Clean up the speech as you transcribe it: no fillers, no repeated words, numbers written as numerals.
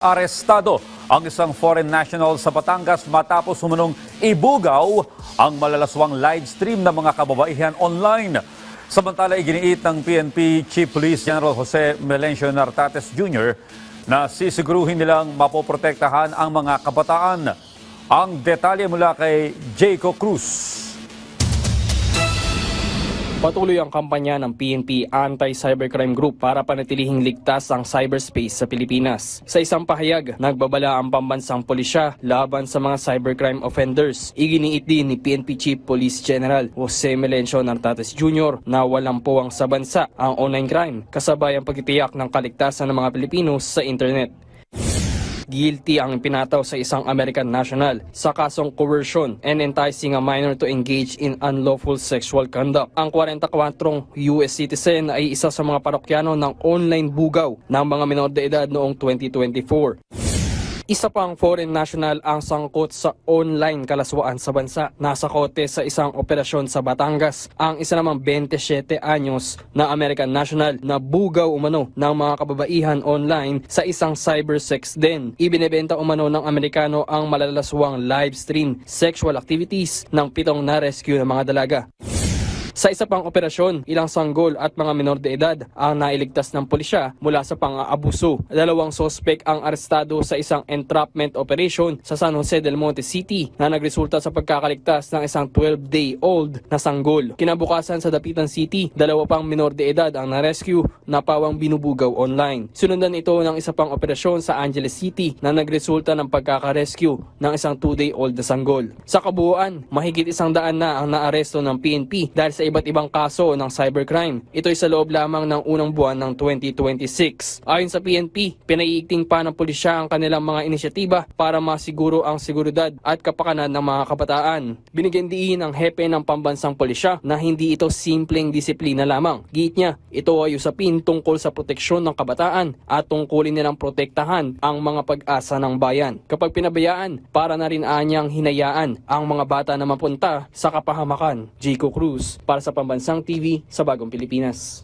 Arestado ang isang foreign national sa Batangas matapos umunong ibugaw ang malalaswang live stream ng mga kababaihan online. Samantala, iginiit ng PNP Chief Police General Jose Melencio Nartates Jr. na sisiguruhin nilang mapoprotektahan ang mga kabataan. Ang detalye mula kay Jayco Cruz. Patuloy ang kampanya ng PNP Anti-Cybercrime Group para panatilihing ligtas ang cyberspace sa Pilipinas. Sa isang pahayag, nagbabala ang pambansang pulisya laban sa mga cybercrime offenders. Iginiit din ni PNP Chief Police General Jose Melencio Nartates Jr. na walang puwang sa bansa ang online crime kasabay ang pagtitiyak ng kaligtasan ng mga Pilipino sa internet. Guilty ang pinataw sa isang American national sa kasong coercion and enticing a minor to engage in unlawful sexual conduct. Ang 44 US citizen ay isa sa mga parokyano ng online bugaw ng mga menor de edad noong 2024. Isa pang foreign national ang sangkot sa online kalaswaan sa bansa. Nasa kote sa isang operasyon sa Batangas ang isa namang 27 anyos na American national na bugaw umano ng mga kababaihan online sa isang cybersex den. Ibinebenta umano ng Amerikano ang malalaswang live stream sexual activities ng 7 na-rescue ng mga dalaga. Sa isa pang operasyon, ilang sanggol at mga menor de edad ang nailigtas ng pulisya mula sa pang-aabuso. 2 sospek ang arestado sa isang entrapment operation sa San Jose del Monte City na nagresulta sa pagkakaligtas ng isang 12-day-old na sanggol. Kinabukasan sa Dapitan City, 2 pang menor de edad ang na-rescue na pawang binubugaw online. Sunundan ito ng isa pang operasyon sa Angeles City na nagresulta ng pagkaka-rescue ng isang 2-day-old na sanggol. Sa kabuuan, mahigit 100 na ang naaresto ng PNP dahil sa iba't ibang kaso ng cybercrime. Ito ay sa loob lamang ng unang buwan ng 2026. Ayon sa PNP, pinaiigting pa ng pulisya ang kanilang mga inisyatiba para masiguro ang seguridad at kapakanan ng mga kabataan. Binigyan diin ang hepe ng pambansang pulisya na hindi ito simpleng disiplina lamang. Giit niya, ito ay usapin tungkol sa proteksyon ng kabataan at tungkulin nilang protektahan ang mga pag-asa ng bayan. Kapag pinabayaan, para na rin anyang hinayaan ang mga bata na mapunta sa kapahamakan. Jayco Cruz para sa Pambansang TV sa Bagong Pilipinas.